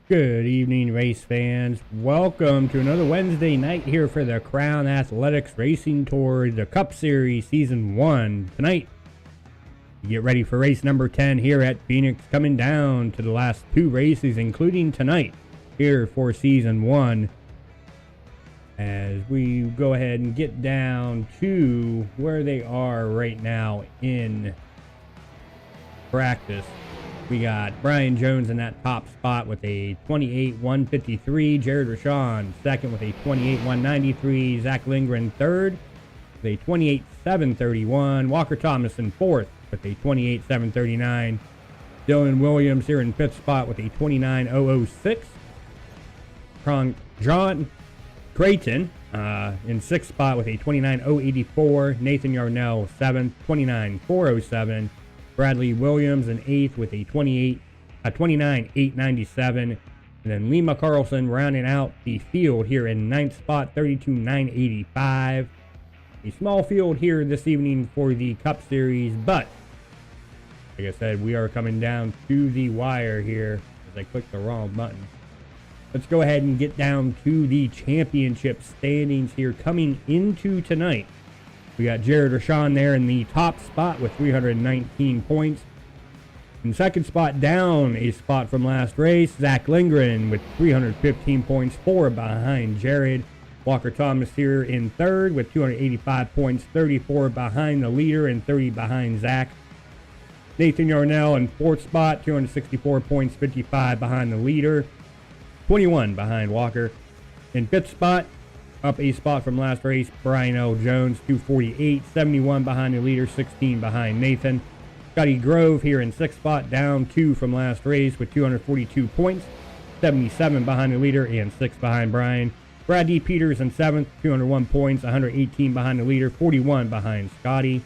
Good evening, race fans. Welcome to another Wednesday night here for the Crown Athletics Racing Tour, the Cup Series Season 1. Tonight, you get ready for race number 10 here at Phoenix, coming down to the last two races, including tonight here for Season 1. As we go ahead and get down to where they are right now in practice. We got Brian Jones in that top spot with a 28.153. Jared Rashawn second with a 28.193. Zach Lindgren third with a 28.731. Walker Thomason fourth with a 28.739. Dylan Williams here in fifth spot with a 29.006. John Creighton in 6th spot with a 29.084. Nathan Yarnell 7th, 29.407. Bradley Williams in 8th with a 29.897. And then Lima Carlson rounding out the field here in 9th spot, 32.985. A small field here this evening for the Cup Series, but like I said, we are coming down to the wire here as I clicked the wrong button. Let's go ahead and get down to the championship standings here coming into tonight. We got Jared Rashawn there in the top spot with 319 points. In second spot, down a spot from last race, Zach Lindgren with 315 points, 4 behind Jared. Walker Thomas here in third with 285 points, 34 behind the leader and 30 behind Zach. Nathan Yarnell in fourth spot, 264 points, 55 behind the leader, 21 behind Walker. In fifth spot, up a spot from last race, Brian L. Jones, 248, 71 behind the leader, 16 behind Nathan. Scotty Grove here in sixth spot, down 2 from last race with 242 points, 77 behind the leader and 6 behind Brian. Brad D. Peters in 7th, 201 points, 118 behind the leader, 41 behind Scotty.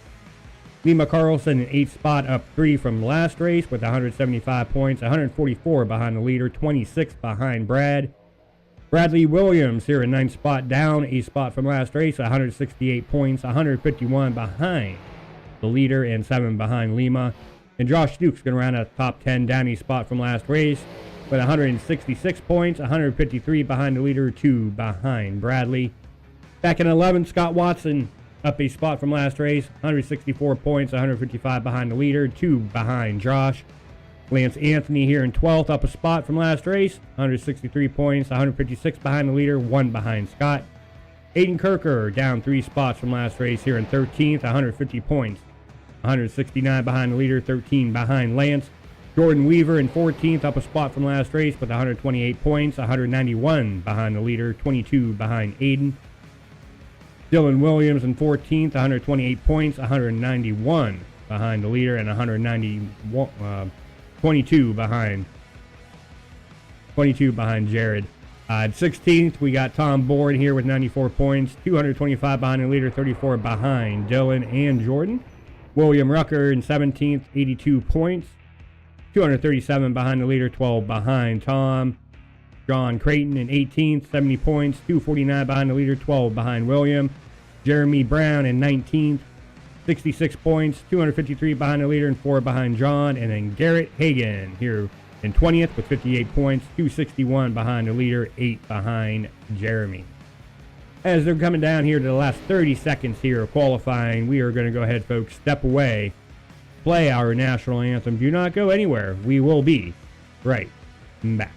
Lima Carlson in 8th spot, up 3 from last race with 175 points, 144 behind the leader, 26 behind Brad. Bradley Williams here in 9th spot, down a spot from last race, 168 points, 151 behind the leader and 7 behind Lima. And Josh Duke's going to round out the top 10, down a spot from last race with 166 points, 153 behind the leader, 2 behind Bradley. Back in 11th, Scott Watson up a spot from last race, 164 points, 155 behind the leader, 2 behind Josh. Lance Anthony here in 12th, up a spot from last race, 163 points, 156 behind the leader, 1 behind Scott. Aiden Kirker down 3 spots from last race here in 13th, 150 points, 169 behind the leader, 13 behind Lance. Jordan Weaver in 14th, up a spot from last race with 128 points, 191 behind the leader, 22 behind Aiden. Dylan Williams in 14th, 128 points, 191 behind the leader, and 22 behind Jared. At 16th, we got Tom Bourne here with 94 points, 225 behind the leader, 34 behind Dylan and Jordan. William Rucker in 17th, 82 points, 237 behind the leader, 12 behind Tom. John Creighton in 18th, 70 points, 249 behind the leader, 12 behind William. Jeremy Brown in 19th, 66 points, 253 behind the leader and 4 behind John. And then Garrett Hagan here in 20th with 58 points, 261 behind the leader, 8 behind Jeremy. As they're coming down here to the last 30 seconds here of qualifying, we are going to go ahead, folks, step away, play our national anthem. Do not go anywhere. We will be right back.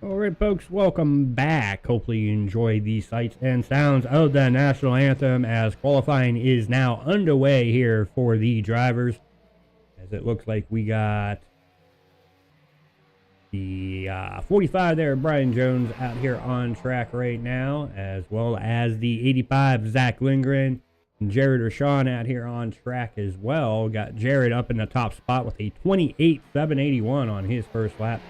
Alright, folks, welcome back. Hopefully you enjoyed the sights and sounds of the national anthem as qualifying is now underway here for the drivers. As it looks like we got the 45 there, Brian Jones, out here on track right now, as well as the 85, Zach Lindgren, and Jared Rashawn out here on track as well. Got Jared up in the top spot with a 28.781 on his first lap.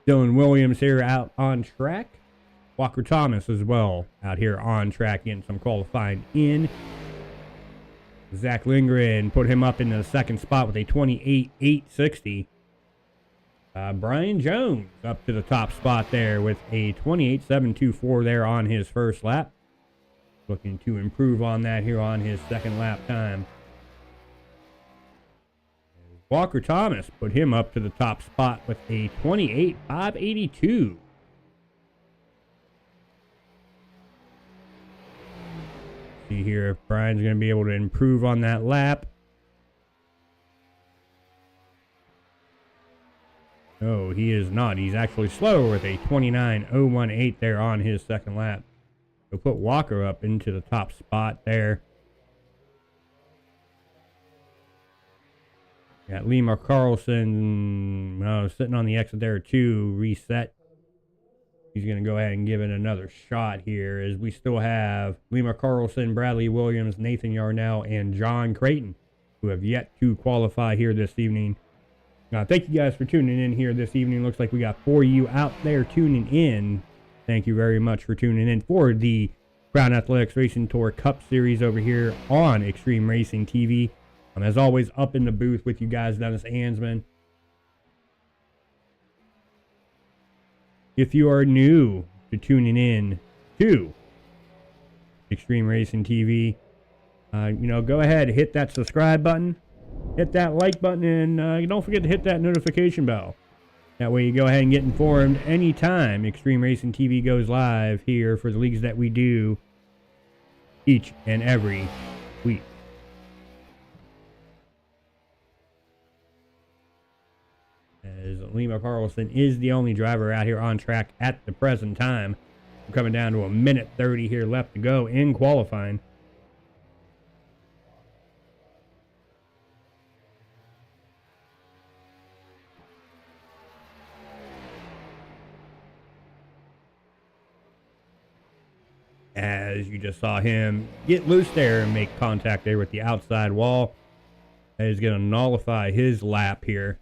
Dylan Williams here out on track. Walker Thomas as well out here on track, getting some qualifying in. Zach Lindgren put him up in the second spot with a 28.860. Brian Jones up to the top spot there with a 28.724 there on his first lap. Looking to improve on that here on his second lap time. Walker Thomas put him up to the top spot with a 28.582. See here if Brian's going to be able to improve on that lap. No, he is not. He's actually slower with a 29.018 there on his second lap. So put Walker up into the top spot there. Got Lima Carlson sitting on the exit there too. Reset. He's going to go ahead and give it another shot here as we still have Lima Carlson, Bradley Williams, Nathan Yarnell, and John Creighton, who have yet to qualify here this evening. Thank you guys for tuning in here this evening. Looks like we got 4 of you out there tuning in. Thank you very much for tuning in for the Crown Athletics Racing Tour Cup Series over here on Extreme Racing TV. As always, up in the booth with you guys, Dennis Ansman. If you are new to tuning in to Extreme Racing TV, go ahead, hit that subscribe button. Hit that like button, and don't forget to hit that notification bell. That way you go ahead and get informed anytime Extreme Racing TV goes live here for the leagues that we do each and every week. As Lima Carlson is the only driver out here on track at the present time. We're coming down to a minute 30 here left to go in qualifying. As you just saw him get loose there and make contact there with the outside wall. That is going to nullify his lap here.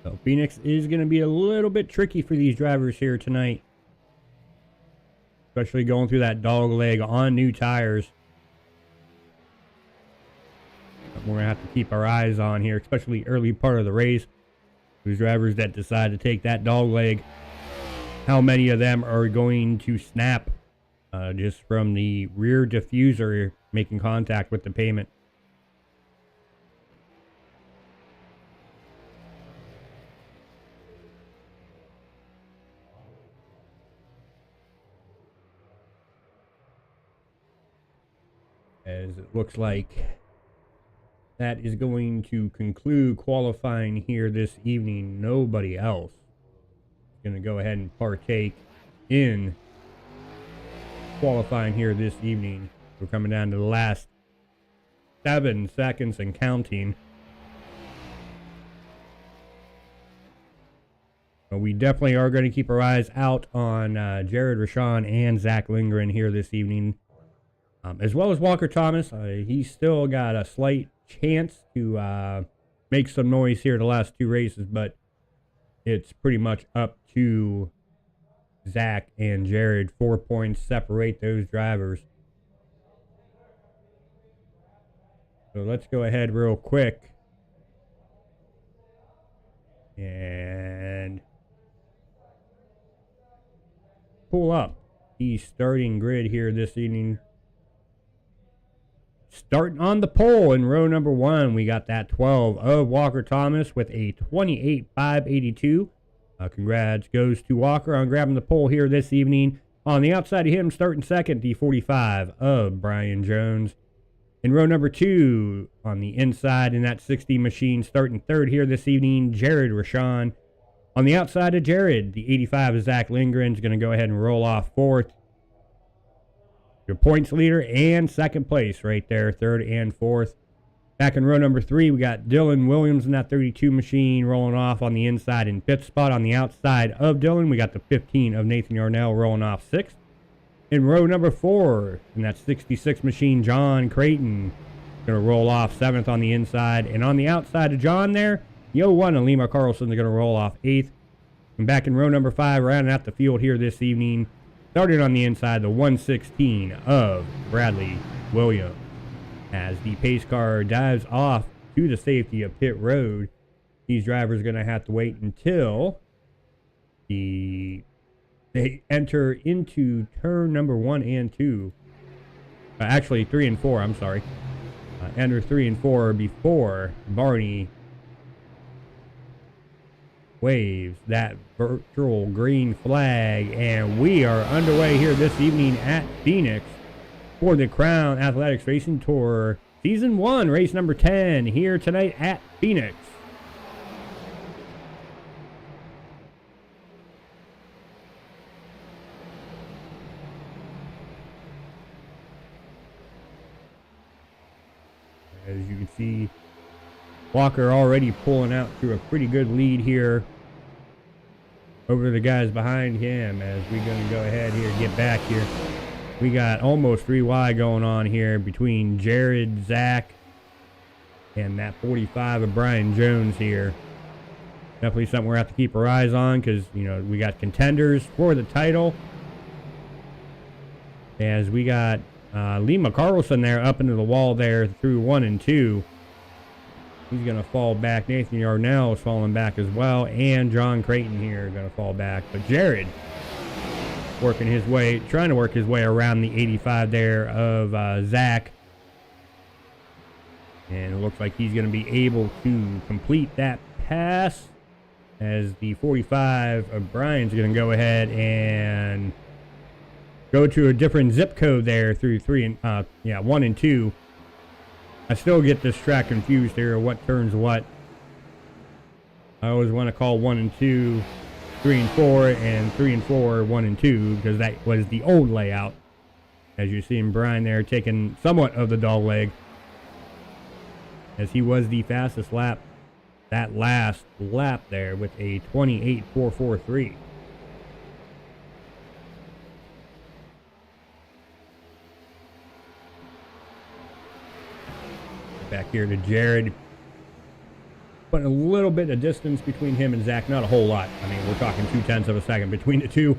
So Phoenix is going to be a little bit tricky for these drivers here tonight. Especially going through that dog leg on new tires. But we're going to have to keep our eyes on here, especially early part of the race. Those drivers that decide to take that dog leg, how many of them are going to snap just from the rear diffuser making contact with the pavement? As it looks like that is going to conclude qualifying here this evening. Nobody else is going to go ahead and partake in qualifying here this evening. We're coming down to the last 7 seconds and counting. But we definitely are going to keep our eyes out on Jared Rashawn and Zach Lindgren here this evening. As well as Walker Thomas. He's still got a slight chance to make some noise here the last 2 races, but it's pretty much up to Zach and Jared. 4 points separate those drivers. So let's go ahead real quick and pull up the starting grid here this evening. Starting on the pole in row number 1, we got that 12 of Walker Thomas with a 28.582. Congrats goes to Walker on grabbing the pole here this evening. On the outside of him, starting second, the 45 of Brian Jones. In row number 2, on the inside in that 60 machine, starting third here this evening, Jared Rashawn. On the outside of Jared, the 85 of Zach Lindgren is going to go ahead and roll off fourth. your points leader and second place right there, third and fourth. Back in row number 3, we got Dylan Williams in that 32 machine rolling off on the inside in fifth spot. On the outside of Dylan, we got the 15 of Nathan Yarnell rolling off sixth. In row number 4, in that 66 machine, John Creighton going to roll off 7th on the inside. And on the outside of John there, the 01 of Lima Carlson is going to roll off 8th. And back in row number 5, rounding out the field here this evening, starting on the inside, the 116 of Bradley Williams. As the pace car dives off to the safety of pit road, these drivers are going to have to wait until they enter into turn number 1 and 2. Actually, 3 and 4, I'm sorry. Enter 3 and 4 before Barney waves that virtual green flag. And we are underway here this evening at Phoenix for the Crown Athletics Racing Tour Season 1, race number 10, here tonight at Phoenix. As you can see, Walker already pulling out to a pretty good lead here over the guys behind him. As we're going to go ahead here, get back here. We got almost 3 wide going on here between Jared, Zach, and that 45 of Brian Jones here. Definitely something we're going to have to keep our eyes on because, you know, we got contenders for the title. As we got Lima Carlson there up into the wall there through 1 and 2. He's going to fall back. Nathan Yarnell is falling back as well. And John Creighton here going to fall back. But Jared working his way, trying to work his way around the 85 there of Zach. And it looks like he's going to be able to complete that pass as the 45 of Brian's going to go ahead and go to a different zip code there through 1 and 2. I still get this track confused here, what turns what. I always want to call 1 and 2 3 and 4, and 3 and 4 1 and 2, because that was the old layout. As you see in Brian there taking somewhat of the dog leg, as he was the fastest lap, that last lap there with a 28.443. Back here to Jared. Putting a little bit of distance between him and Zach. Not a whole lot. I mean, we're talking 0.2 of a second between the two.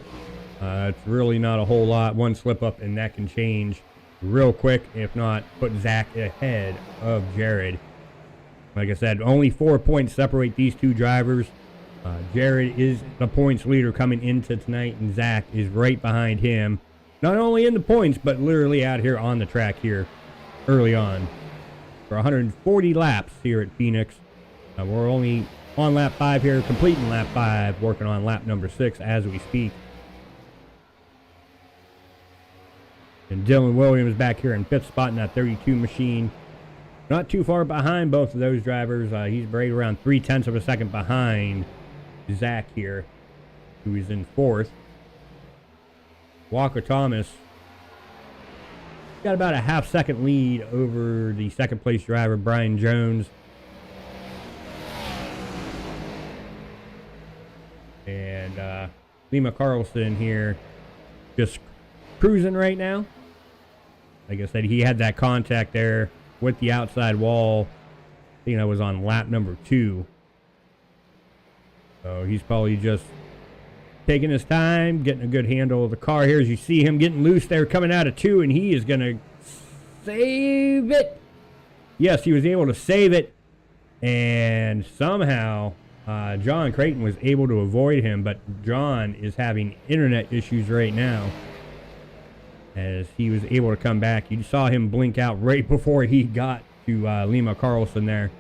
It's really not a whole lot. One slip up and that can change real quick. If not, put Zach ahead of Jared. Like I said, only 4 points separate these two drivers. Jared is the points leader coming into tonight, and Zach is right behind him. Not only in the points, but literally out here on the track here early on. For 140 laps here at Phoenix. We're only on lap 5 here, completing lap 5, working on lap number 6 as we speak. And Dylan Williams back here in 5th spot in that 32 machine. Not too far behind both of those drivers. He's right around 0.3 of a second behind Zach here, who is in 4th. Walker Thomas got about a half-second lead over the second-place driver, Brian Jones. And Lima Carlson here just cruising right now. Like I said, he had that contact there with the outside wall. I think that was on lap number 2. So he's probably just taking his time, getting a good handle of the car here. As you see him getting loose there coming out of 2, and he is going to save it. Yes, he was able to save it. And somehow John Creighton was able to avoid him, but John is having internet issues right now as he was able to come back. You saw him blink out right before he got to Lima Carlson there.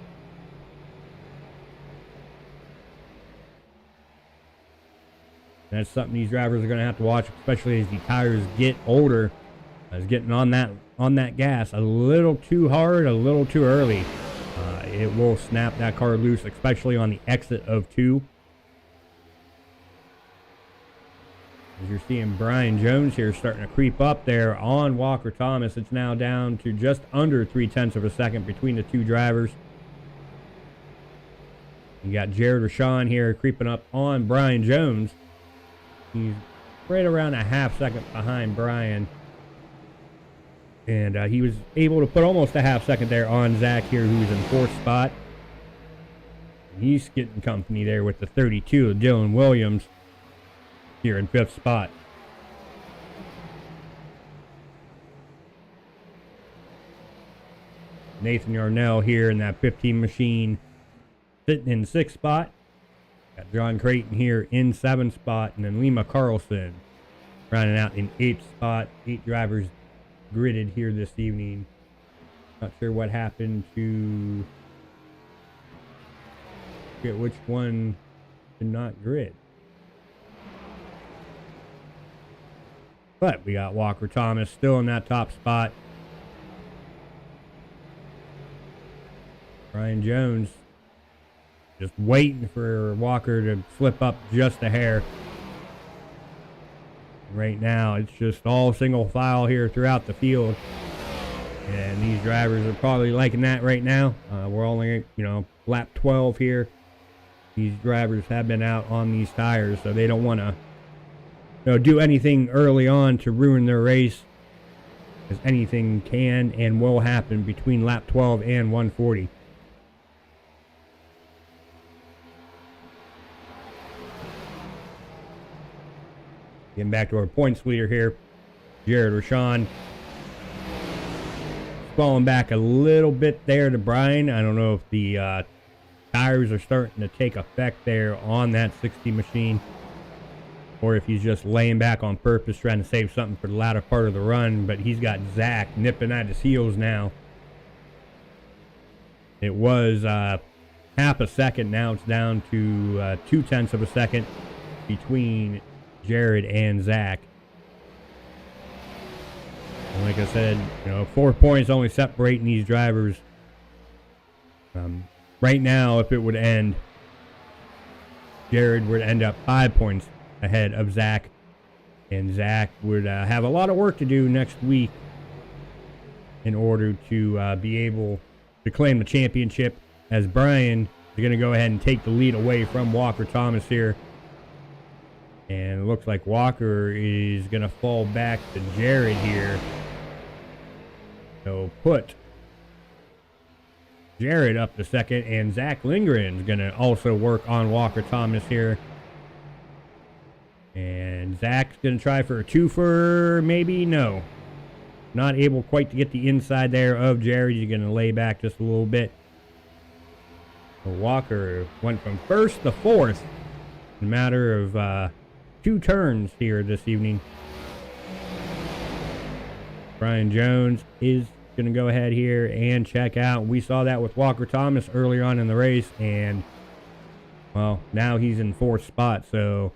That's something these drivers are going to have to watch, especially as the tires get older. As getting on that gas a little too hard, a little too early. It will snap that car loose, especially on the exit of 2. As you're seeing Brian Jones here starting to creep up there on Walker Thomas. It's now down to just under 0.3 of a second between the two drivers. You got Jared Rashawn here creeping up on Brian Jones. He's right around a half second behind Brian. And he was able to put almost a half second there on Zach here, who's in 4th spot. And he's getting company there with the 32 of Dylan Williams here in 5th spot. Nathan Yarnell here in that 15 machine sitting in 6th spot. Got John Creighton here in 7th spot, and then Lima Carlson rounding out in 8th spot. 8 drivers gridded here this evening. Not sure what happened to get which one did not grid. But we got Walker Thomas still in that top spot. Brian Jones just waiting for Walker to slip up just a hair. Right now, it's just all single file here throughout the field. And these drivers are probably liking that right now. We're only, lap 12 here. These drivers have been out on these tires, so they don't want to do anything early on to ruin their race. Because anything can and will happen between lap 12 and 140. Getting back to our points leader here, Jared Rashawn. Falling back a little bit there to Brian. I don't know if the tires are starting to take effect there on that 60 machine, or if he's just laying back on purpose trying to save something for the latter part of the run. But he's got Zach nipping at his heels now. It was half a second. Now it's down to 0.2 of a second between Jared and Zach. And like I said, 4 points only separating these drivers. Right now, if it would end, Jared would end up 5 points ahead of Zach. And Zach would have a lot of work to do next week in order to be able to claim the championship, as Brian is going to go ahead and take the lead away from Walker Thomas here. And it looks like Walker is going to fall back to Jared here. So put Jared up to second, and Zach Lindgren is going to also work on Walker Thomas here. And Zach's going to try for a twofer, maybe? No. Not able quite to get the inside there of Jared. He's going to lay back just a little bit. So Walker went from 1st to 4th in a matter of 2 turns here this evening. Brian Jones is going to go ahead here and check out. We saw that with Walker Thomas earlier on in the race, and, well, now he's in 4th spot. So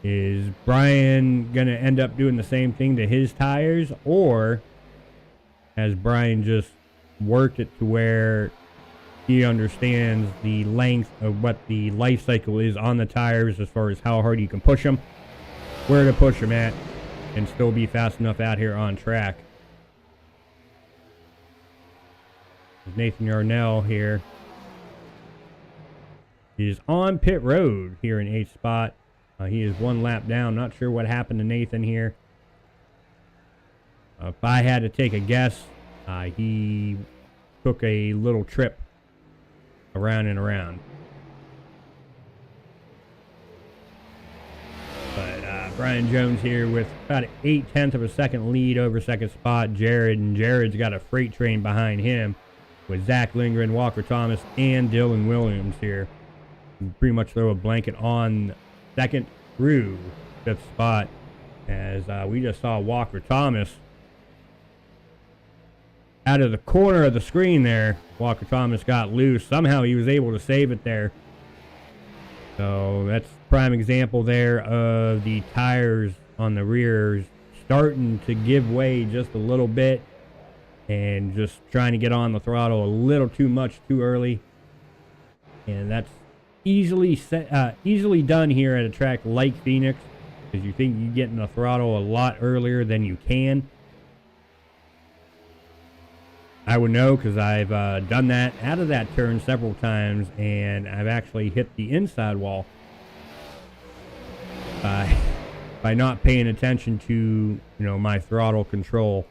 is Brian going to end up doing the same thing to his tires, or has Brian just worked it to where he understands the length of what the life cycle is on the tires as far as how hard you can push them, where to push them at, and still be fast enough out here on track? Nathan Yarnell here is on pit road here in 8th spot. He is 1 lap down. Not sure what happened to Nathan here. If I had to take a guess, he took a little trip around and around. But Brian Jones here with about 0.8 of a second lead over 2nd spot Jared, and Jared's got a freight train behind him with Zach Lindgren, Walker Thomas, and Dylan Williams here. And pretty much throw a blanket on 2nd through 5th spot, as we just saw Walker Thomas out of the corner of the screen there. Walker Thomas got loose. Somehow he was able to save it there. So that's prime example there of the tires on the rears starting to give way just a little bit and just trying to get on the throttle a little too much too early. And that's easily done here at a track like Phoenix. because you think you get in the throttle a lot earlier than you can. I would know because I've done that out of that turn several times, and I've actually hit the inside wall by not paying attention to, my throttle control.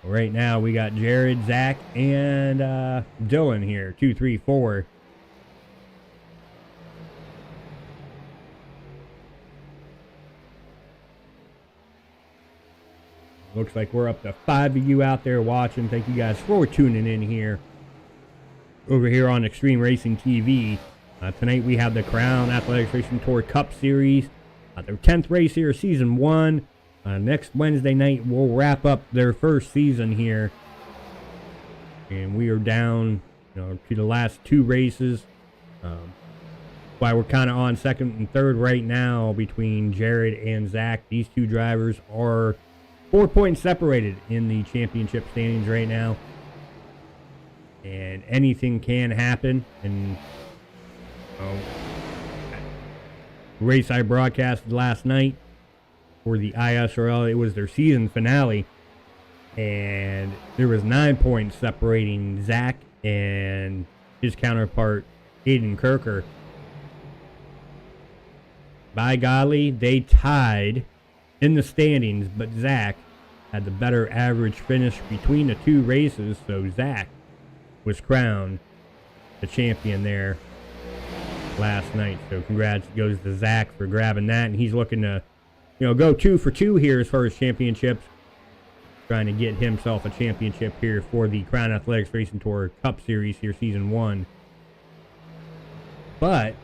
Right now we got Jared, Zach, and Dylan here, 2, 3, 4. Looks like we're up to 5 of you out there watching. Thank you guys for tuning in here. Over here on Extreme Racing TV. Tonight we have the Crown Athletics Racing Tour Cup Series. Their 10th race here, Season 1. Next Wednesday night we'll wrap up their first season here. And we are down to the last 2 races. Why we're kind of on second and third right now between Jared and Zach. These 2 drivers are 4 points separated in the championship standings right now, and anything can happen. And race I broadcasted last night for the ISRL, it was their season finale, and there was 9 points separating Zach and his counterpart Aiden Kirker. By golly, they tied in the standings, but Zach had the better average finish between the 2 races, so Zach was crowned the champion there last night. So congrats goes to Zach for grabbing that, and he's looking to, go 2 for 2 here as far as championships, trying to get himself a championship here for the Crown Athletics Racing Tour Cup Series here, Season 1. But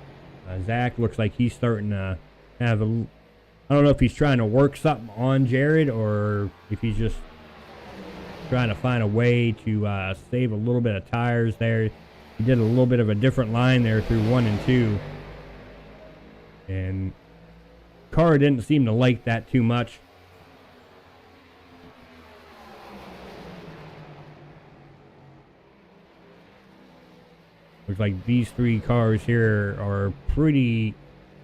Zach looks like he's starting to have a, I don't know if he's trying to work something on Jared or if he's just trying to find a way to save a little bit of tires there. He did a little bit of a different line there through 1 and 2. And car didn't seem to like that too much. Looks like these 3 cars here are pretty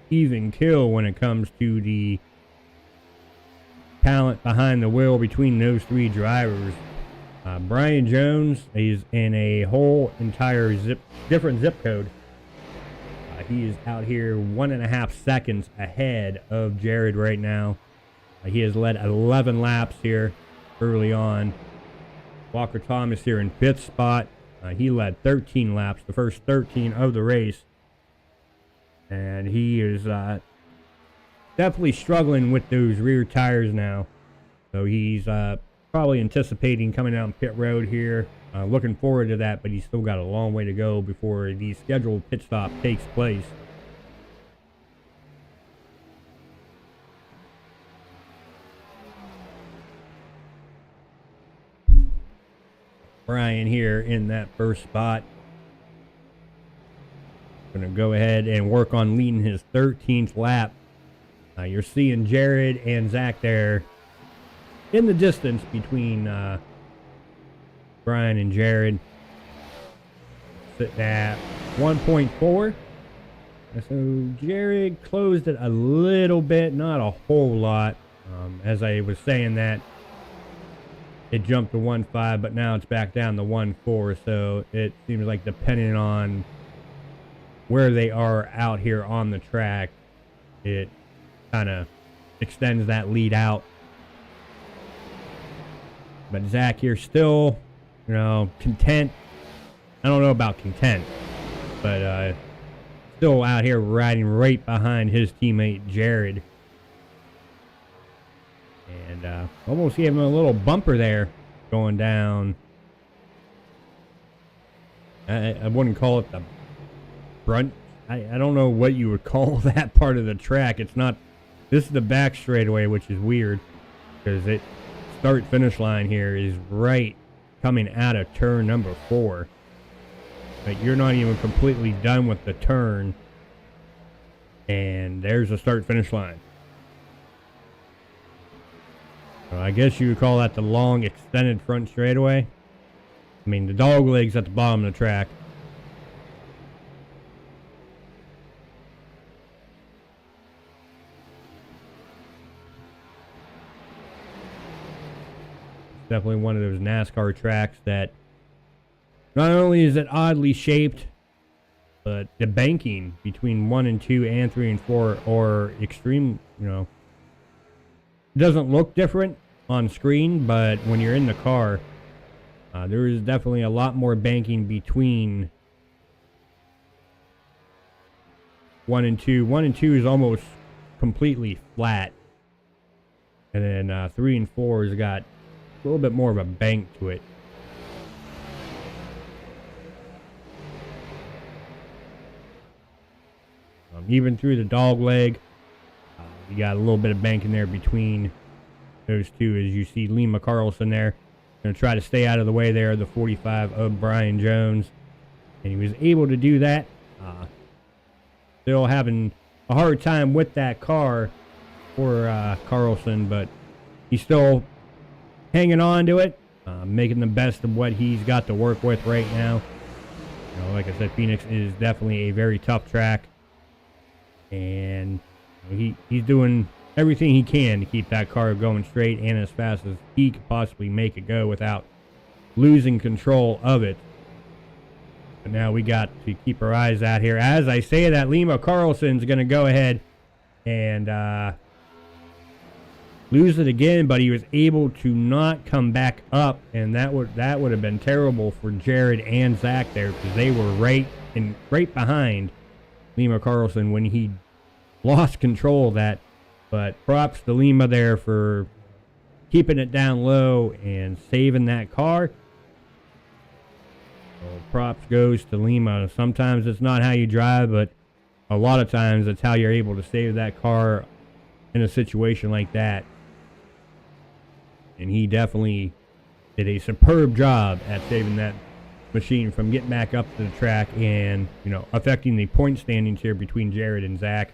even kill when it comes to the talent behind the wheel between those 3 drivers. Brian Jones is in a whole entire different zip code. He is out here 1.5 seconds ahead of Jared right now. He has led 11 laps here early on. Walker Thomas here in 5th spot. He led 13 laps, the first 13 of the race. And he is definitely struggling with those rear tires now. So he's probably anticipating coming down pit road here. Looking forward to that, but he's still got a long way to go before the scheduled pit stop takes place. Brian here in that first spot. Going to go ahead and work on leading his 13th lap. You're seeing Jared and Zach there in the distance between Brian and Jared. Sitting at 1.4. So Jared closed it a little bit, not a whole lot. As I was saying that, it jumped to 1.5, but now it's back down to 1.4. So it seems like depending on where they are out here on the track, it kind of extends that lead out. But Zach here still, content. I don't know about content, but still out here riding right behind his teammate Jared. And almost gave him a little bumper there going down. I wouldn't call it the front. I don't know what you would call that part of the track. It's not. This is the back straightaway, which is weird because it start finish line here is right coming out of turn number 4. But you're not even completely done with the turn, and there's the start finish line. I guess you would call that the long extended front straightaway. I mean, the dog leg's at the bottom of the track. Definitely one of those NASCAR tracks that not only is it oddly shaped, but the banking between 1 and 2 and 3 and 4 are extreme, it doesn't look different on screen, but when you're in the car, there is definitely a lot more banking between 1 and 2. 1 and 2 is almost completely flat. And then 3 and 4 has got a little bit more of a bank to it. Even through the dog leg, you got a little bit of bank in there between those two, as you see Lima Carlson there. Going to try to stay out of the way there of the 45 of Brian Jones. And he was able to do that. Still having a hard time with that car for Carlson, but he's still hanging on to it, making the best of what he's got to work with right now. Like I said, Phoenix is definitely a very tough track. And he's doing everything he can to keep that car going straight and as fast as he could possibly make it go without losing control of it. But now we got to keep our eyes out here. As I say that, Lima Carlson's going to go ahead and lose it again, but he was able to not come back up, and that would have been terrible for Jared and Zach there, because they were right behind Lima Carlson when he lost control of that. But props to Lima there for keeping it down low and saving that car. So props goes to Lima. Sometimes it's not how you drive, but a lot of times it's how you're able to save that car in a situation like that. And he definitely did a superb job at saving that machine from getting back up to the track and, affecting the point standings here between Jared and Zach.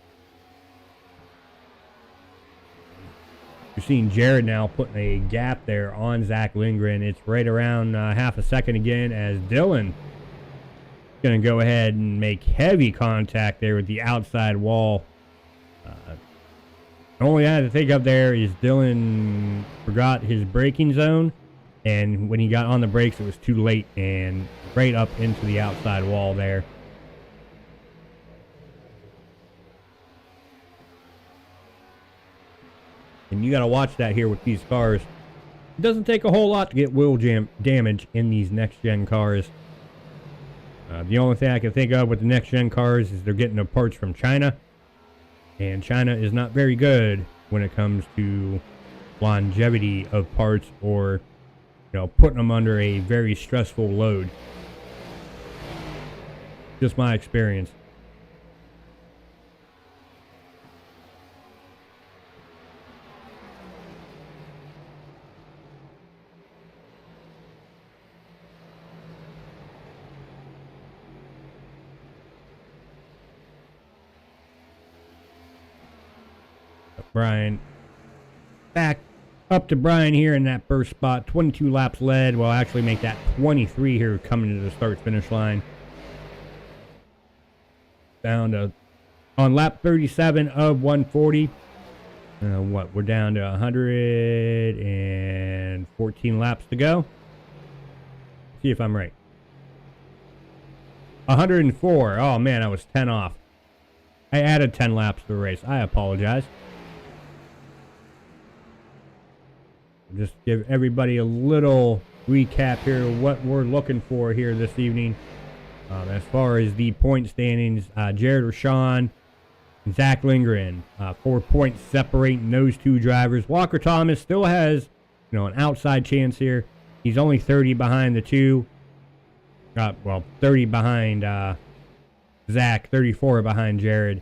You're seeing Jared now putting a gap there on Zach Lindgren. It's right around half a second again, as Dylan going to go ahead and make heavy contact there with the outside wall. The only thing I had to think of there is Dylan forgot his braking zone, and when he got on the brakes, it was too late and right up into the outside wall there. And you got to watch that here with these cars. It doesn't take a whole lot to get wheel damage in these next-gen cars. The only thing I can think of with the next-gen cars is they're getting their parts from China. And China is not very good when it comes to longevity of parts, or, putting them under a very stressful load. Just my experience. Brian, back up to Brian here in that first spot. 22 laps led. Well, actually make that 23 here coming to the start-finish line. Down to, on lap 37 of 140. We're down to 114 laps to go. See if I'm right. 104. Oh, man, I was 10 off. I added 10 laps to the race. I apologize. Just give everybody a little recap here of what we're looking for here this evening. As far as the point standings, Jared Rashawn, Zach Lindgren, 4 points separating those two drivers. Walker Thomas still has, an outside chance here. He's only 30 behind the two. 30 behind Zach, 34 behind Jared.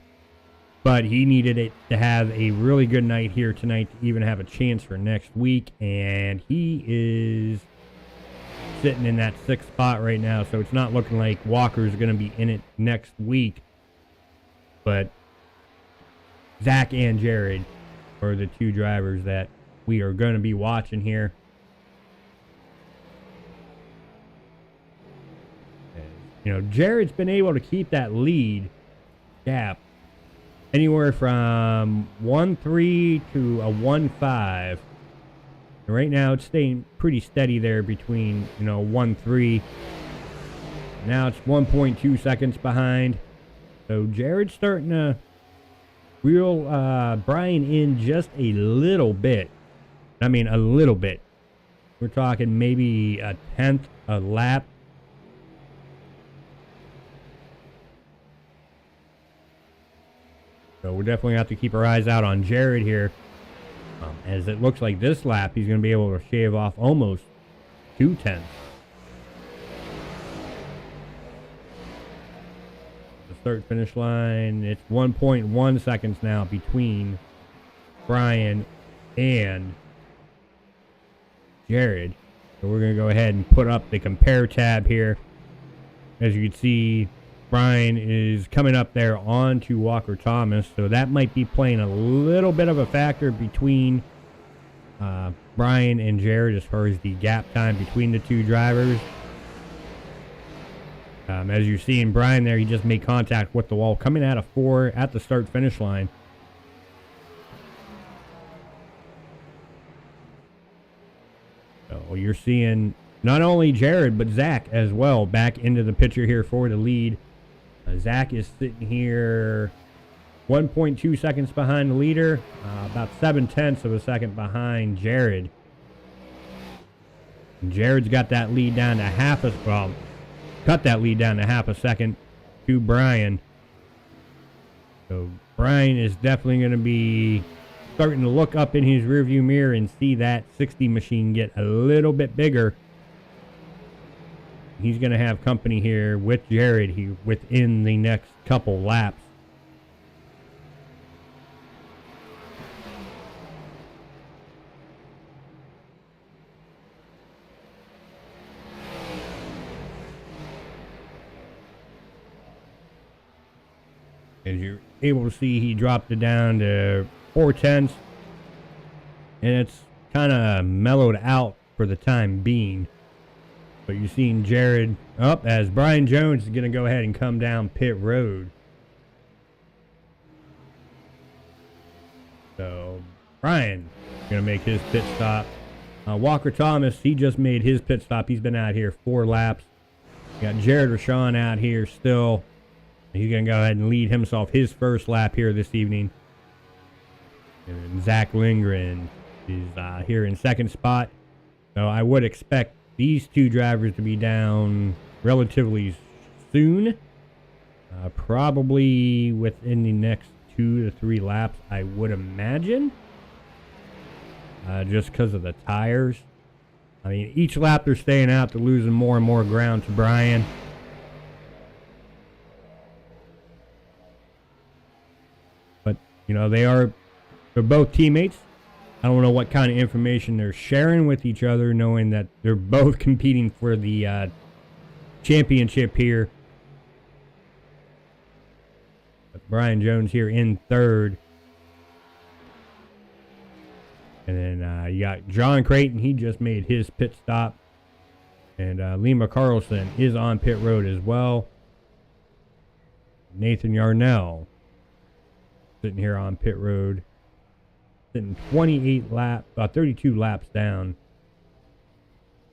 But he needed it to have a really good night here tonight to even have a chance for next week. And he is sitting in that 6th spot right now. So it's not looking like Walker's going to be in it next week. But Zach and Jared are the two drivers that we are going to be watching here. And, Jared's been able to keep that lead gap anywhere from 1-3 to a 1-5. Right now, it's staying pretty steady there between, 1-3. Now it's 1.2 seconds behind. So Jared's starting to reel Brian in just a little bit. I mean, a little bit. We're talking maybe a tenth a lap. So we'll definitely have to keep our eyes out on Jared here. As it looks like this lap, he's going to be able to shave off almost 2 tenths. The start finish line, it's 1.1 seconds now between Brian and Jared. So we're going to go ahead and put up the compare tab here. As you can see, Brian is coming up there onto Walker Thomas, so that might be playing a little bit of a factor between Brian and Jared as far as the gap time between the two drivers. As you're seeing Brian there, he just made contact with the wall coming out of 4 at the start-finish line. So you're seeing not only Jared, but Zach as well back into the picture here for the lead. Zach is sitting here 1.2 seconds behind the leader, about 0.7 of a second behind Jared. And Jared's got that lead down to cut that lead down to half a second to Brian. So Brian is definitely going to be starting to look up in his rearview mirror and see that 60 machine get a little bit bigger. He's going to have company here with Jared within the next couple laps. As you're able to see, he dropped it down to 0.4, and it's kind of mellowed out for the time being. But you're seeing Jared up as Brian Jones is going to go ahead and come down pit road. So Brian is going to make his pit stop. Walker Thomas, he just made his pit stop. He's been out here 4 laps. Got Jared Rashawn out here still. He's going to go ahead and lead himself his first lap here this evening. And Zach Lindgren is here in second spot. So I would expect these two drivers to be down relatively soon. Probably within the next 2 to 3 laps, I would imagine. Just because of the tires. I mean, each lap they're staying out, they're losing more and more ground to Brian. But, they're both teammates. I don't know what kind of information they're sharing with each other, knowing that they're both competing for the championship here. But Brian Jones here in third. And then you got John Creighton. He just made his pit stop. And Lima Carlson is on pit road as well. Nathan Yarnell sitting here on pit road. Sitting 32 laps down.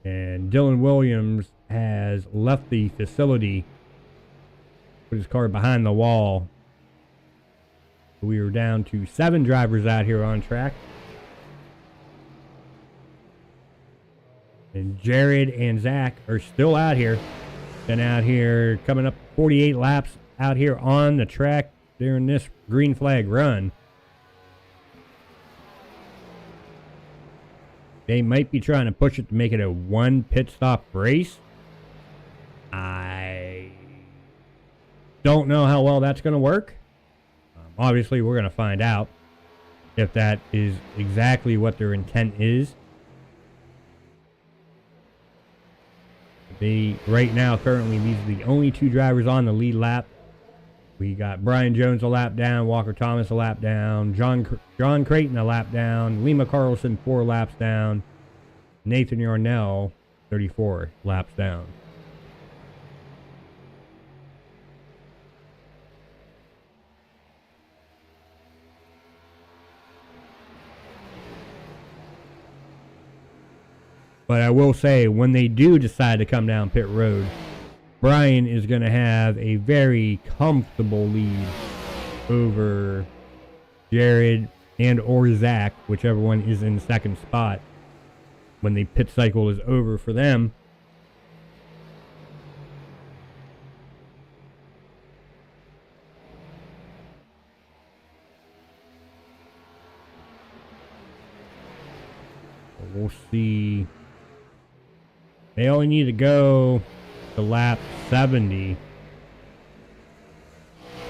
And Dylan Williams has left the facility. Put his car behind the wall. We are down to 7 drivers out here on track. And Jared and Zach are still out here. Been out here coming up 48 laps out here on the track during this green flag run. They might be trying to push it to make it a 1 pit stop race. I don't know how well that's going to work. Obviously, we're going to find out if that is exactly what their intent is. Right now, currently, these are the only 2 drivers on the lead lap. We got Brian Jones a lap down, Walker Thomas a lap down, John Creighton a lap down, Lima Carlson 4 laps down, Nathan Yarnell 34 laps down. But I will say, when they do decide to come down pit road, Brian is going to have a very comfortable lead over Jared and or Zach, whichever one is in second spot, when the pit cycle is over for them. We'll see. They only need to go to lap 70.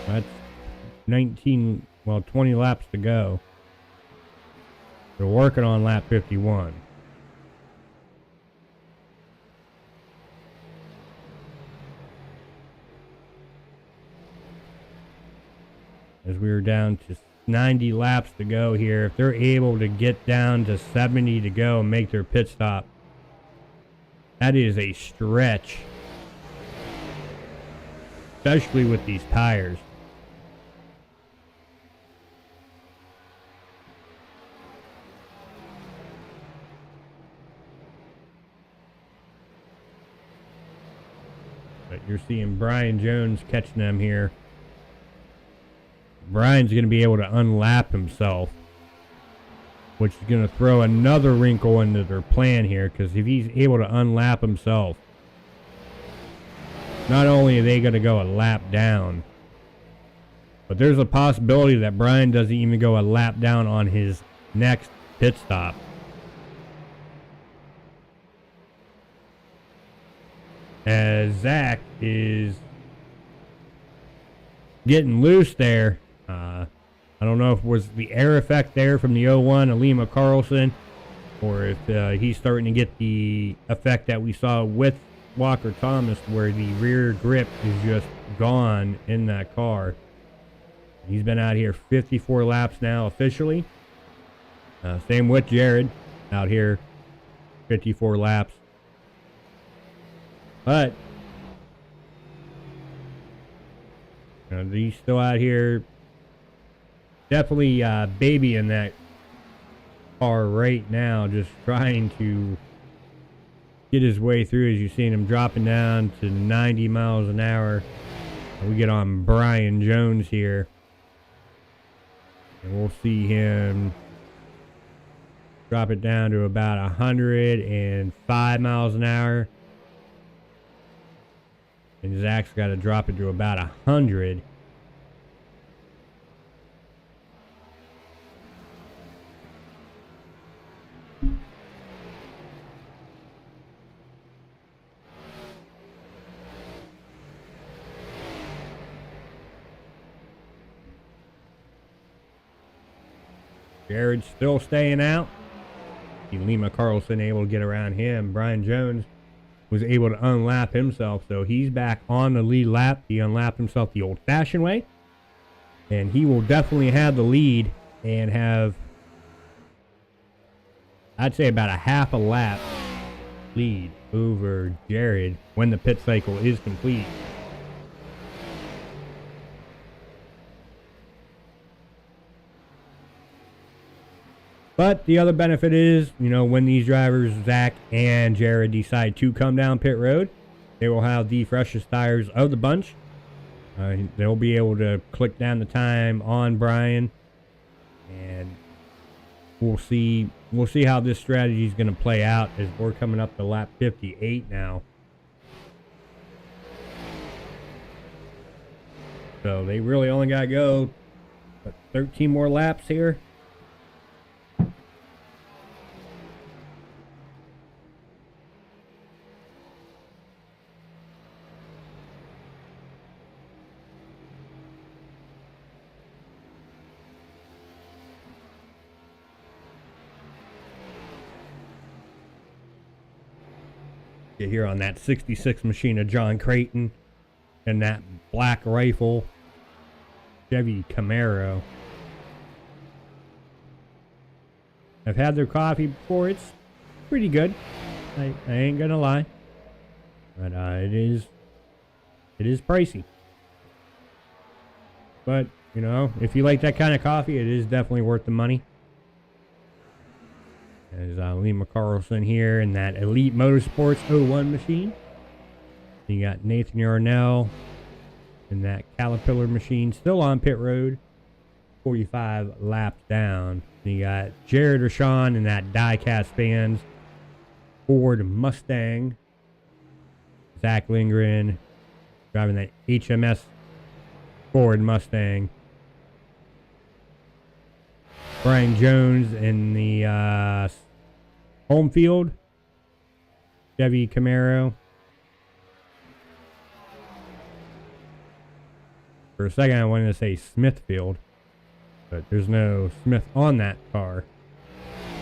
That's 20 laps to go. They're working on lap 51. As we are down to 90 laps to go here, if they're able to get down to 70 to go and make their pit stop, that is a stretch, especially with these tires. But you're seeing Brian Jones catching them here. Brian's going to be able to unlap himself, which is going to throw another wrinkle into their plan here, because if he's able to unlap himself, not only are they going to go a lap down, but there's a possibility that Brian doesn't even go a lap down on his next pit stop. As Zach is getting loose there. I don't know if it was the air effect there from the 01 Alima Carlson, or if he's starting to get the effect that we saw with Walker Thomas, where the rear grip is just gone in that car. He's been out here 54 laps now officially. Same with Jared, out here 54 laps. But he's still out here definitely babying that car right now, just trying to get his way through. As you've seen him dropping down to 90 miles an hour. We get on Brian Jones here, and we'll see him drop it down to about 105 miles an hour. And Zach's got to drop it to about 100. Jared's still staying out. Lima Carlson able to get around him. Brian Jones was able to unlap himself, so he's back on the lead lap. He unlapped himself the old-fashioned way, and he will definitely have the lead and have, I'd say, about a half a lap lead over Jared when the pit cycle is complete. But the other benefit is, when these drivers, Zach and Jared, decide to come down pit road, they will have the freshest tires of the bunch. They'll be able to click down the time on Brian, and we'll see how this strategy is going to play out as we're coming up to lap 58 now. So they really only got to go 13 more laps here. Here on that 66 machine of John Creighton and that black rifle Chevy Camaro. I've had their coffee before. It's pretty good. I ain't gonna lie, but it is pricey. But if you like that kind of coffee, it is definitely worth the money. There's Lima Carlson here in that Elite Motorsports 01 machine. You got Nathan Yarnell in that Caterpillar machine, still on pit road, 45 laps down. You got Jared Rashawn in that die-cast fans Ford Mustang. Zach Lindgren driving that HMS Ford Mustang. Brian Jones in the home field Chevy Camaro. For a second I wanted to say Smithfield, but there's no Smith on that car.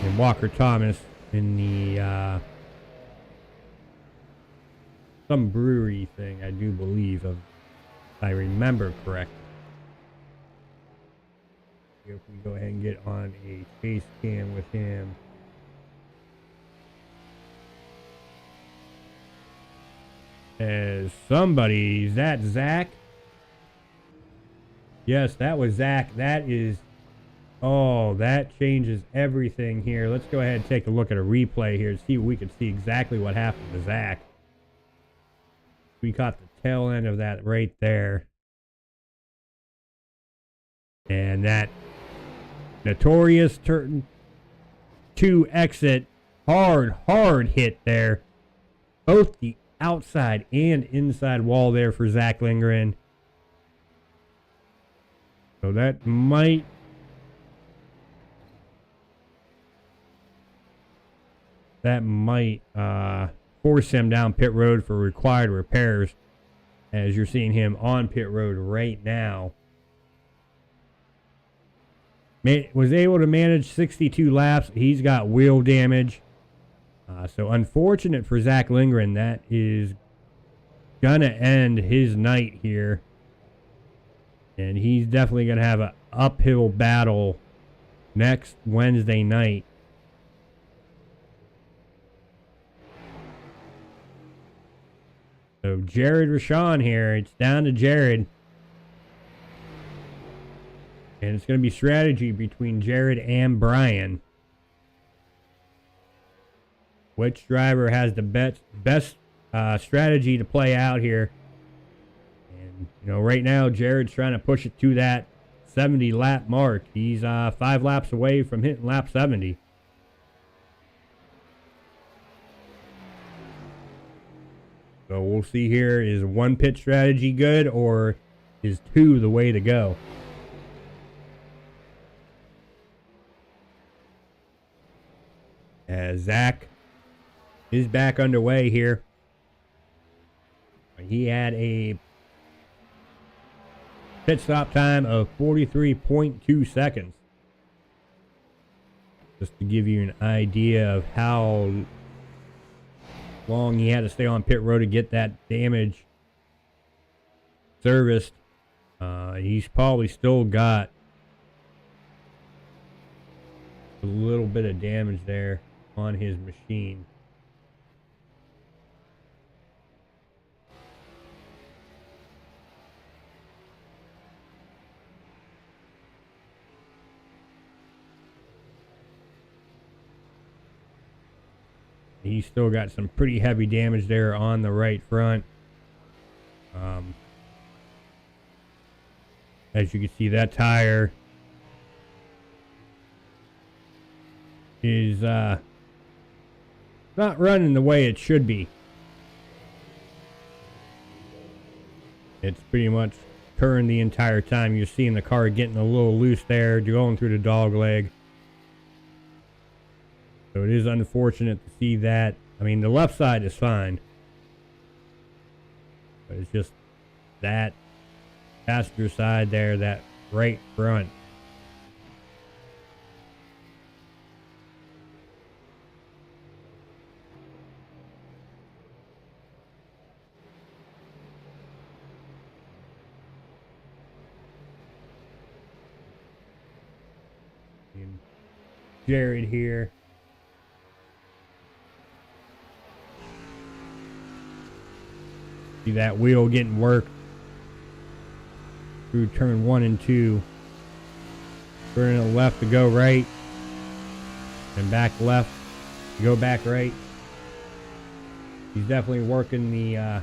And Walker Thomas in the some brewery thing, I do believe, if I remember correctly. If we go ahead and get on a chase cam with him. As somebody, is that Zach? Yes, that was Zach. That is, oh, that changes everything here. Let's go ahead and take a look at a replay here to see if we can see exactly what happened to Zach. We caught the tail end of that right there. And that notorious turn 2 exit, hard hit there. Both the outside and inside wall there for Zach Lindgren. So that might force him down pit road for required repairs, as you're seeing him on pit road right now. Was able to manage 62 laps. He's got wheel damage. So unfortunate for Zach Lindgren. That is going to end his night here. And he's definitely going to have an uphill battle next Wednesday night. So Jared Rashawn here. It's down to Jared. And it's going to be strategy between Jared and Brian. Which driver has the best strategy to play out here? And, you know, right now, Jared's trying to push it to that 70 lap mark. He's 5 laps away from hitting lap 70. So we'll see here, is 1 pit strategy good, or is 2 the way to go? As Zach is back underway here. He had a pit stop time of 43.2 seconds. Just to give you an idea of how long he had to stay on pit road to get that damage serviced. He's probably still got a little bit of damage there on his machine. He's still got some pretty heavy damage there on the right front. As you can see, that tire is not running the way it should be. It's pretty much turned the entire time. You're seeing the car getting a little loose there, going through the dog leg. So it is unfortunate to see that. I mean, the left side is fine, but it's just that passenger side there, that right front. And Jared here. See that wheel getting worked through turn 1 and 2. Turning to the left to go right. and back left, go back right. He's definitely working that.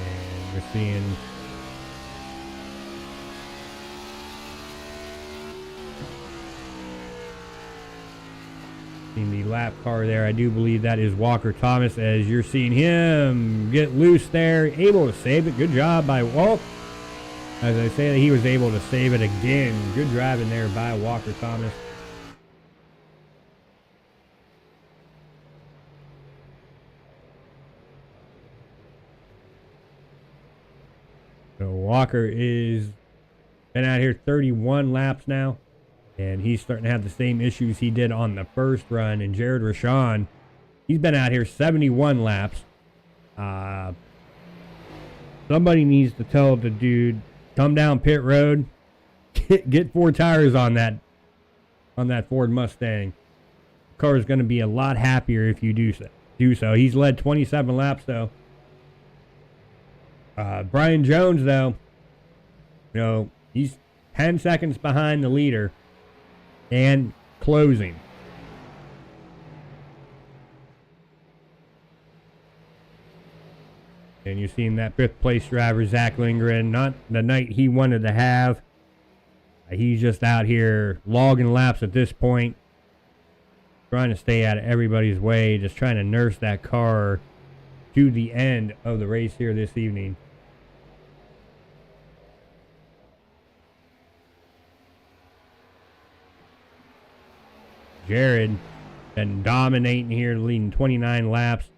And we're seeing the lap car there. I do believe that is Walker Thomas, as you're seeing him get loose there, able to save it. Good job by Walt. As I say, he was able to save it again. Good driving there by Walker Thomas. So Walker is been out here 31 laps now, and he's starting to have the same issues he did on the first run. And Jared Rashawn, he's been out here 71 laps. Somebody needs to tell the dude, come down pit road, get 4 tires on that Ford Mustang. The car is going to be a lot happier if you do so. He's led 27 laps though. Brian Jones though, he's 10 seconds behind the leader and closing. And you're seeing that 5th place driver, Zach Lindgren, not the night he wanted to have. He's just out here logging laps at this point, trying to stay out of everybody's way, just trying to nurse that car to the end of the race here this evening. Jared been dominating here, leading 29 laps.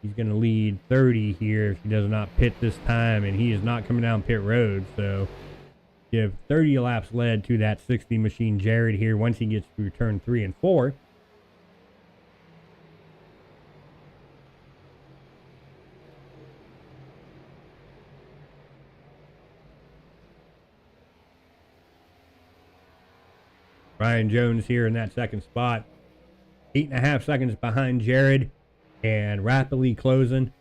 He's going to lead 30 here if he does not pit this time, and he is not coming down pit road. So you have 30 laps led to that 60 machine Jared here once he gets through turn 3 and 4. Ryan Jones here in that second spot, 8.5 seconds behind Jared and rapidly closing.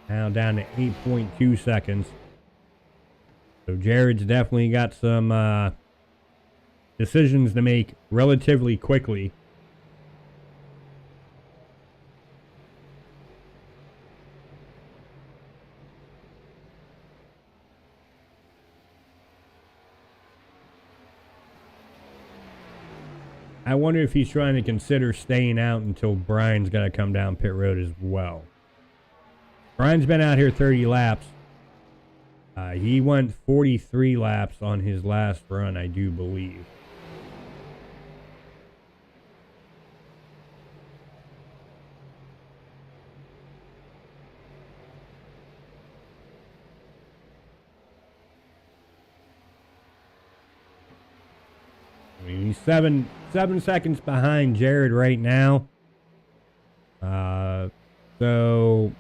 Now down to 8.2 seconds. So Jared's definitely got some decisions to make relatively quickly. I wonder if he's trying to consider staying out until Brian's going to come down pit road as well. Brian's been out here 30 laps. He went 43 laps on his last run, I do believe. I mean, he's seven seconds behind Jared right now. So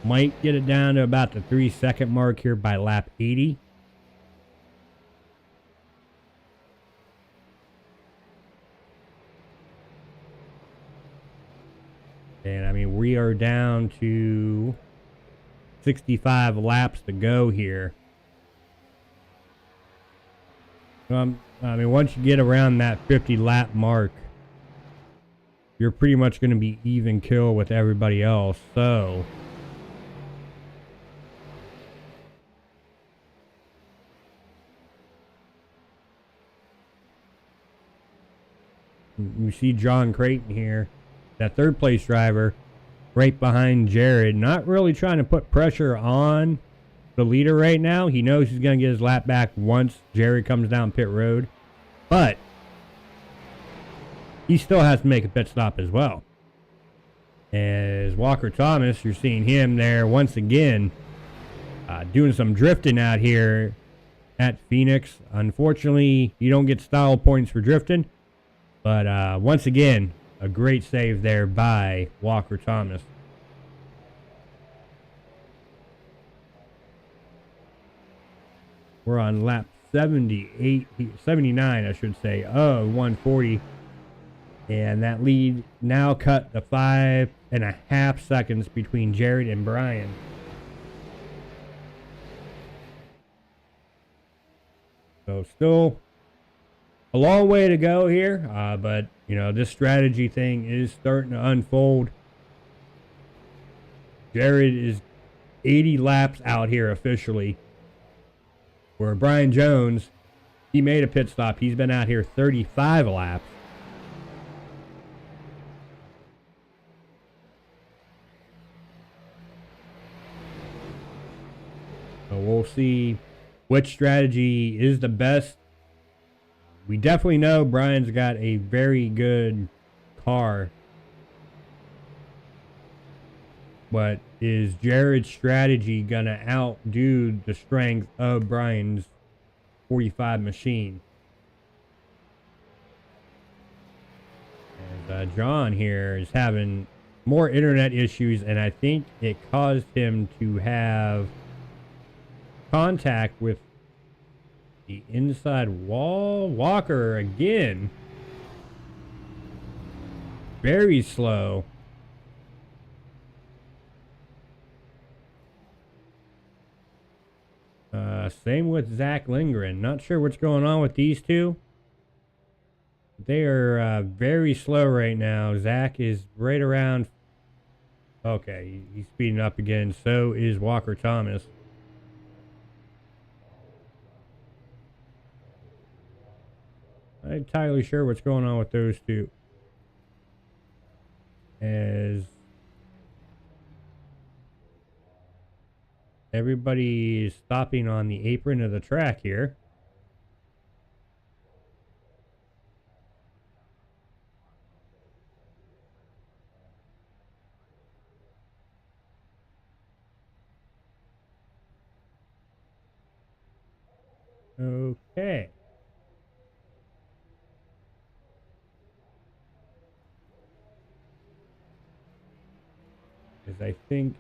might get it down to about the 3-second mark here by lap 80. And I mean, we are down to 65 laps to go here. I mean, once you get around that 50 lap mark, you're pretty much going to be even kill with everybody else. So you see John Creighton here, that 3rd place driver, right behind Jared, not really trying to put pressure on the leader right now. He knows he's going to get his lap back once Jared comes down pit road, but he still has to make a pit stop as well. As Walker Thomas, you're seeing him there once again doing some drifting out here at Phoenix. Unfortunately, you don't get style points for drifting, but once again, a great save there by Walker Thomas. We're on lap 79, I should say, of 140. And that lead now cut to 5.5 seconds between Jared and Brian. So still a long way to go here, but, you know, this strategy thing is starting to unfold. Jared is 80 laps out here officially, where Brian Jones, he made a pit stop. He's been out here 35 laps. So we'll see which strategy is the best. We definitely know Brian's got a very good car. But is Jared's strategy going to outdo the strength of Brian's 45 machine? And John here is having more internet issues, and I think it caused him to have contact with the inside wall. Walker again. Very slow. Same with Zach Lindgren. Not sure what's going on with these two. They are very slow right now. Zach is right around. Okay, he's speeding up again. So is Walker Thomas. I'm not entirely sure what's going on with those two. As everybody is stopping on the apron of the track here. Okay. As I think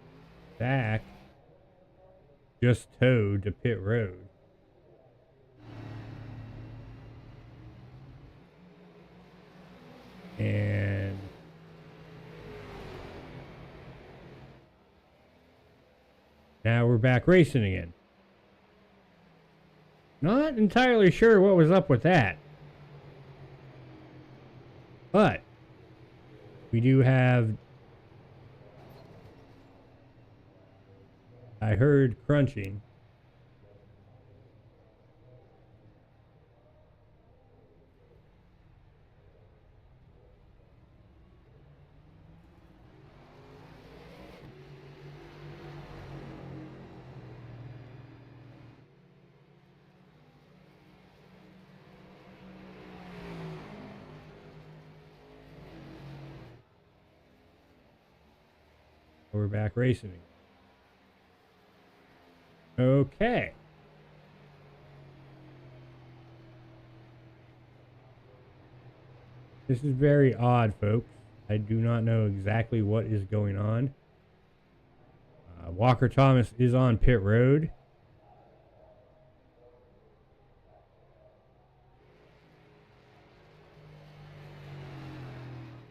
Zach just towed to pit road. And now we're back racing again. Not entirely sure what was up with that. But we do have, I heard crunching. We're back racing. Okay. This is very odd, folks. I do not know exactly what is going on. Walker Thomas is on pit road.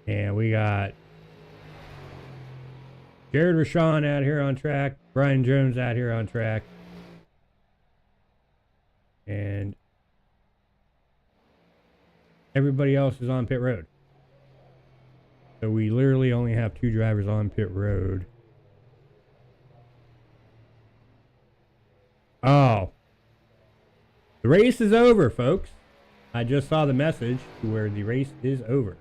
And we got Jared Rashawn out here on track. Brian Jones out here on track. And everybody else is on pit road. So we literally only have 2 drivers on pit road. Oh. The race is over, folks. I just saw the message where the race is over.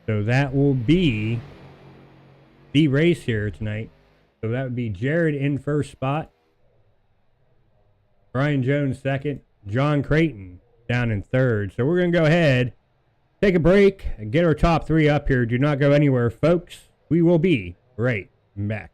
So that will be the race here tonight. So that would be Jared in first spot. Brian Jones second. John Creighton down in third. So we're going to go ahead, take a break, and get our top 3 up here. Do not go anywhere, folks. We will be right back.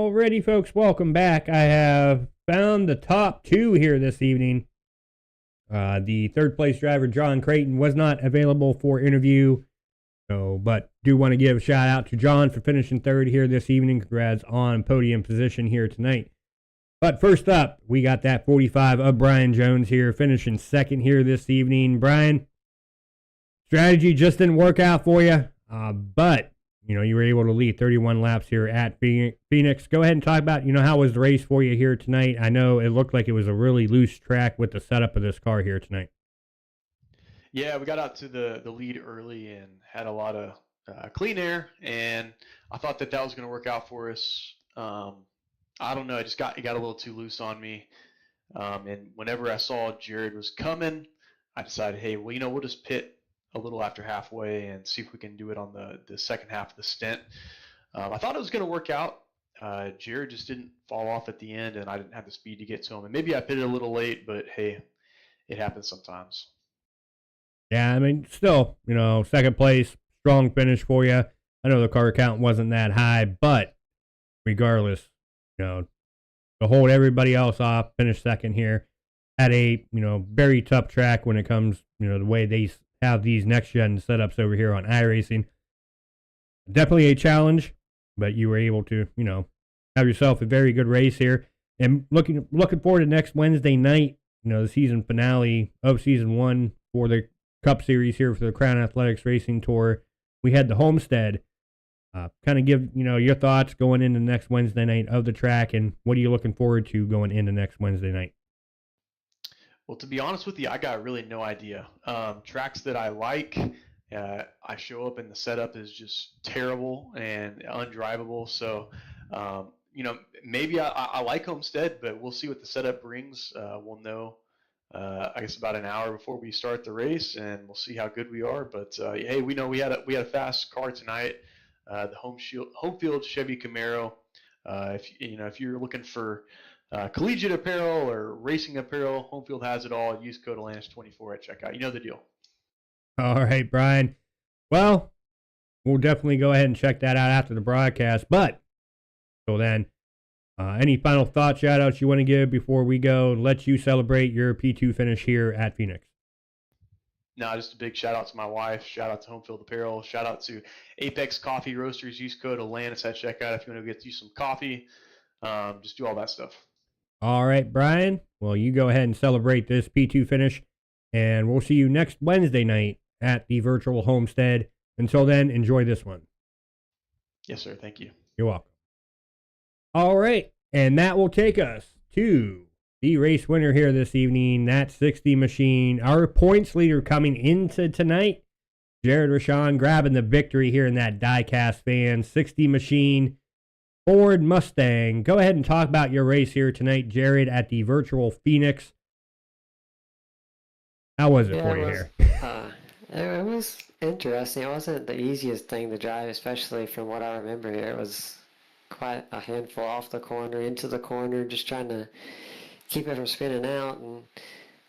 Alrighty, folks, welcome back. I have found the top two here this evening. The third place driver, John Creighton, was not available for interview, but do want to give a shout out to John for finishing third here this evening. Congrats on podium position here tonight. But first up, we got that 45 of Brian Jones here, finishing second here this evening. Brian, strategy just didn't work out for you, but you were able to lead 31 laps here at Phoenix. Go ahead and talk about, how was the race for you here tonight? I know it looked like it was a really loose track with the setup of this car here tonight. Yeah, we got out to the lead early and had a lot of clean air, and I thought that was going to work out for us. I don't know, it got a little too loose on me. And whenever I saw Jared was coming, I decided, hey, well, we'll just pit a little after halfway and see if we can do it on the second half of the stint. I thought it was going to work out. Jared just didn't fall off at the end, and I didn't have the speed to get to him. And maybe I pitted a little late, but hey, it happens sometimes. Yeah, I mean, still, second place, strong finish for you. I know the car count wasn't that high, but regardless, to hold everybody else off, finish second here at a, very tough track when it comes, the way they have these next-gen setups over here on iRacing. Definitely a challenge, but you were able to, have yourself a very good race here. And looking forward to next Wednesday night, the season finale of Season 1 for the Cup Series here for the Crown Athletics Racing Tour. We had the Homestead. Kind of give, your thoughts going into next Wednesday night of the track, and what are you looking forward to going into next Wednesday night? Well, to be honest with you, I got really no idea. Tracks that I like, I show up and the setup is just terrible and undrivable. So, maybe I like Homestead, but we'll see what the setup brings. We'll know, I guess, about an hour before we start the race, and we'll see how good we are. But hey, we know we had a fast car tonight, the home field Chevy Camaro. If you're looking for collegiate apparel or racing apparel, Homefield has it all. Use code Atlantis24 at checkout. You know the deal. All right, Brian. Well, we'll definitely go ahead and check that out after the broadcast. But until then, any final thoughts, shout outs you want to give before we go and let you celebrate your P2 finish here at Phoenix? No, just a big shout out to my wife. Shout out to Homefield Apparel. Shout out to Apex Coffee Roasters. Use code Atlantis at checkout if you want to get you some coffee. Just do all that stuff. All right, Brian. Well, you go ahead and celebrate this P2 finish, and we'll see you next Wednesday night at the virtual Homestead. Until then, enjoy this one. Yes, sir. Thank you. You're welcome. All right, and that will take us to the race winner here this evening, that 60 machine. Our points leader coming into tonight, Jared Rashawn, grabbing the victory here in that diecast fan 60 machine Ford Mustang. Go ahead and talk about your race here tonight, Jared, at the virtual Phoenix. How was it for you here? It was interesting. It wasn't the easiest thing to drive, especially from what I remember here. It was quite a handful off the corner, into the corner, just trying to keep it from spinning out. And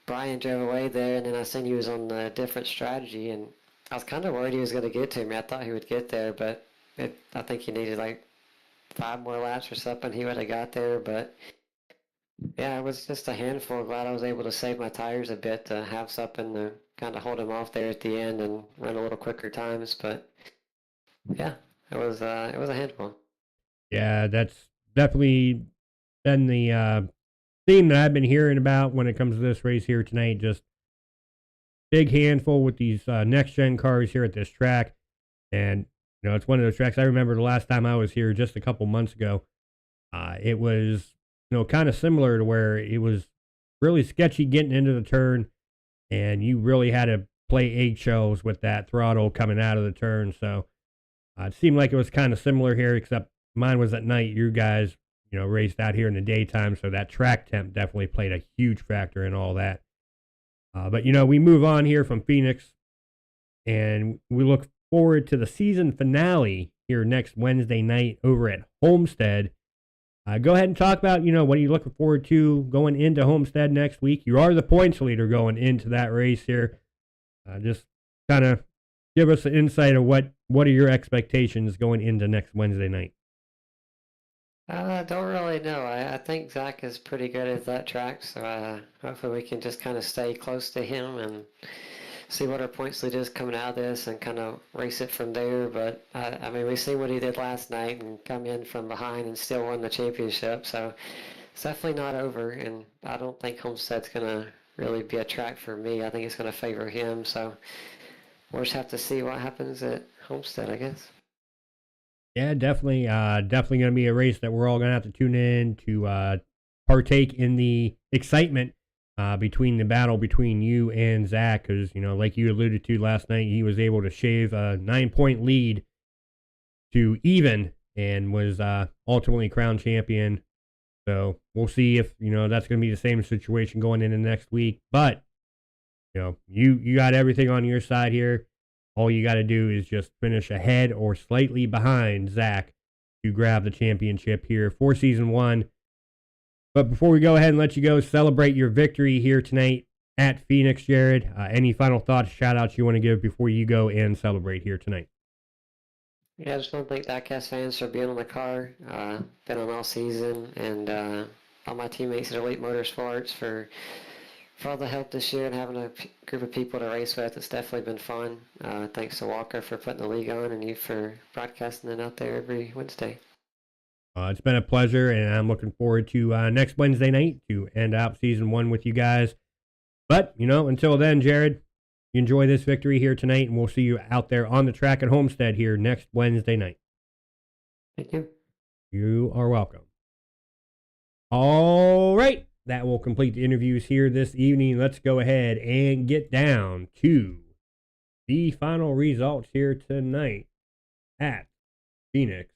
Brian drove away there, and then I seen he was on a different strategy, and I was kind of worried he was going to get to me. I thought he would get there, but I think he needed like 5 more laps or something. He would have got there, but yeah, it was just a handful. Glad I was able to save my tires a bit to have something to kind of hold him off there at the end and run a little quicker times. But yeah, it was a handful. Yeah, that's definitely been the theme that I've been hearing about when it comes to this race here tonight. Just big handful with these next-gen cars here at this track. And, it's one of those tracks. I remember the last time I was here just a couple months ago. It was, kind of similar to where it was really sketchy getting into the turn, and you really had to play eggshells with that throttle coming out of the turn. So it seemed like it was kind of similar here, except mine was at night. You guys, raced out here in the daytime, so that track temp definitely played a huge factor in all that. But, we move on here from Phoenix, and we look forward to the season finale here next Wednesday night over at Homestead. Go ahead and talk about, what are you looking forward to going into Homestead next week? You are the points leader going into that race here. Just kind of give us an insight of what are your expectations going into next Wednesday night? I don't really know. I think Zach is pretty good at that track, so hopefully we can just kind of stay close to him and see what our points lead is coming out of this and kind of race it from there. But I mean, we've seen what he did last night and come in from behind and still won the championship, so it's definitely not over. And I don't think Homestead's gonna really be a track for me. I think it's gonna favor him. So we'll just have to see what happens at Homestead, I guess. Yeah, definitely. Definitely going to be a race that we're all going to have to tune in to partake in the excitement between the battle between you and Zach. Because, like you alluded to last night, he was able to shave a 9-point lead to even and was ultimately crowned champion. So we'll see if, that's going to be the same situation going into next week. But, you got everything on your side here. All you got to do is just finish ahead or slightly behind Zach to grab the championship here for Season 1. But before we go ahead and let you go, celebrate your victory here tonight at Phoenix, Jared. Any final thoughts, shout-outs you want to give before you go and celebrate here tonight? Yeah, I just want to thank Diecast fans for being on the car. Been on all season, and all my teammates at Elite Motorsports for all the help this year and having a group of people to race with. It's definitely been fun. Thanks to Walker for putting the league on and you for broadcasting it out there every Wednesday. It's been a pleasure, and I'm looking forward to next Wednesday night to end out Season 1 with you guys. But, until then, Jared, you enjoy this victory here tonight, and we'll see you out there on the track at Homestead here next Wednesday night. Thank you. You are welcome. All right. That will complete the interviews here this evening. Let's go ahead and get down to the final results here tonight at Phoenix.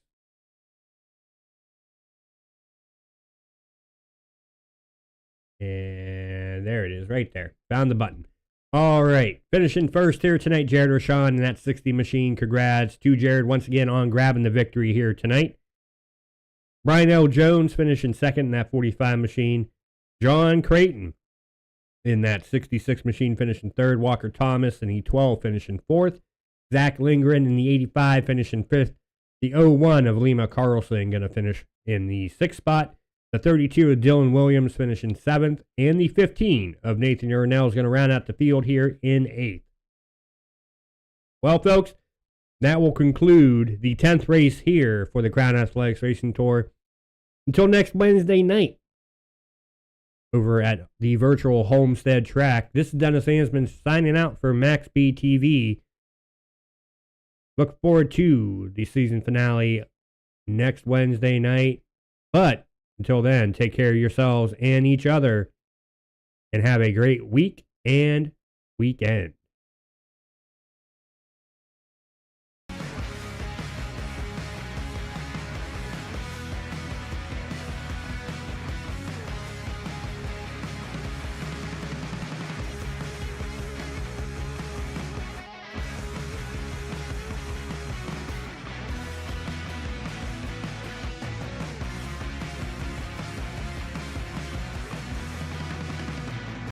And there it is right there. Found the button. All right. Finishing first here tonight, Jared Rashawn in that 60 machine. Congrats to Jared once again on grabbing the victory here tonight. Brian L. Jones finishing second in that 45 machine. John Creighton in that 66 machine finishing third. Walker Thomas in the 12 finishing fourth. Zach Lindgren in the 85 finishing fifth. The 01 of Lima Carlson going to finish in the sixth spot. The 32 of Dylan Williams finishing seventh. And the 15 of Nathan Urnell is going to round out the field here in eighth. Well, folks, that will conclude the 10th race here for the Crown Athletics Racing Tour. Until next Wednesday night, over at the virtual Homestead track, this is Dennis Ansman signing out for Max B TV. Look forward to the season finale next Wednesday night. But until then, take care of yourselves and each other, and have a great week and weekend.